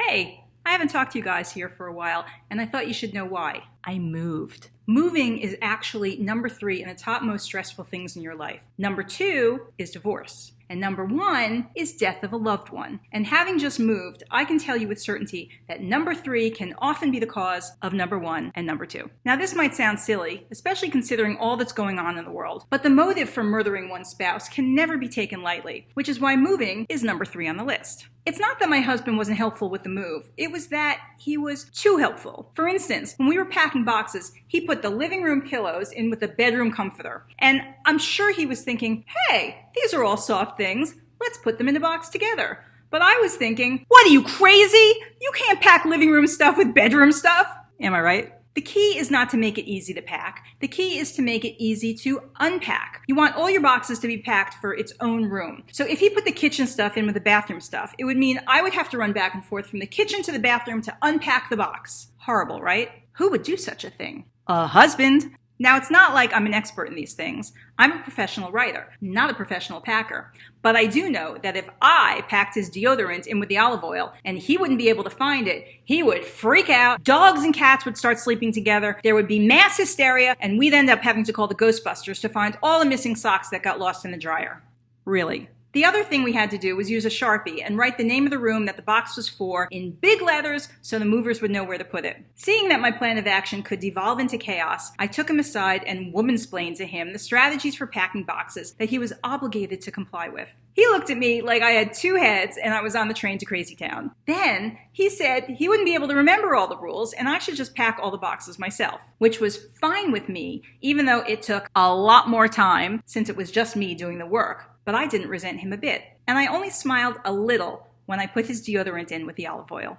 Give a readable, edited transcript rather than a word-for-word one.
Hey, I haven't talked to you guys here for a while, and I thought you should know why. I moved. Moving is actually number 3 in the top most stressful things in your life. Number 2 is divorce. And number 1 is death of a loved one. And having just moved, I can tell you with certainty that number 3 can often be the cause of number 1 and number 2. Now this might sound silly, especially considering all that's going on in the world, but the motive for murdering one's spouse can never be taken lightly, which is why moving is number 3 on the list. It's not that my husband wasn't helpful with the move, it was that he was too helpful. For instance, when we were packing boxes, he put the living room pillows in with the bedroom comforter. And I'm sure he was thinking, hey, these are all soft things, let's put them in a box together. But I was thinking, what are you, crazy? You can't pack living room stuff with bedroom stuff. Am I right? The key is not to make it easy to pack. The key is to make it easy to unpack. You want all your boxes to be packed for its own room. So if he put the kitchen stuff in with the bathroom stuff, it would mean I would have to run back and forth from the kitchen to the bathroom to unpack the box. Horrible, right? Who would do such a thing? A husband. Now, it's not like I'm an expert in these things. I'm a professional writer, not a professional packer. But I do know that if I packed his deodorant in with the olive oil and he wouldn't be able to find it, he would freak out, dogs and cats would start sleeping together, there would be mass hysteria, and we'd end up having to call the Ghostbusters to find all the missing socks that got lost in the dryer. Really. The other thing we had to do was use a Sharpie and write the name of the room that the box was for in big letters so the movers would know where to put it. Seeing that my plan of action could devolve into chaos, I took him aside and womansplained to him the strategies for packing boxes that he was obligated to comply with. He looked at me like I had 2 heads and I was on the train to Crazy Town. Then he said he wouldn't be able to remember all the rules and I should just pack all the boxes myself, which was fine with me, even though it took a lot more time since it was just me doing the work. But I didn't resent him a bit, and I only smiled a little when I put his deodorant in with the olive oil.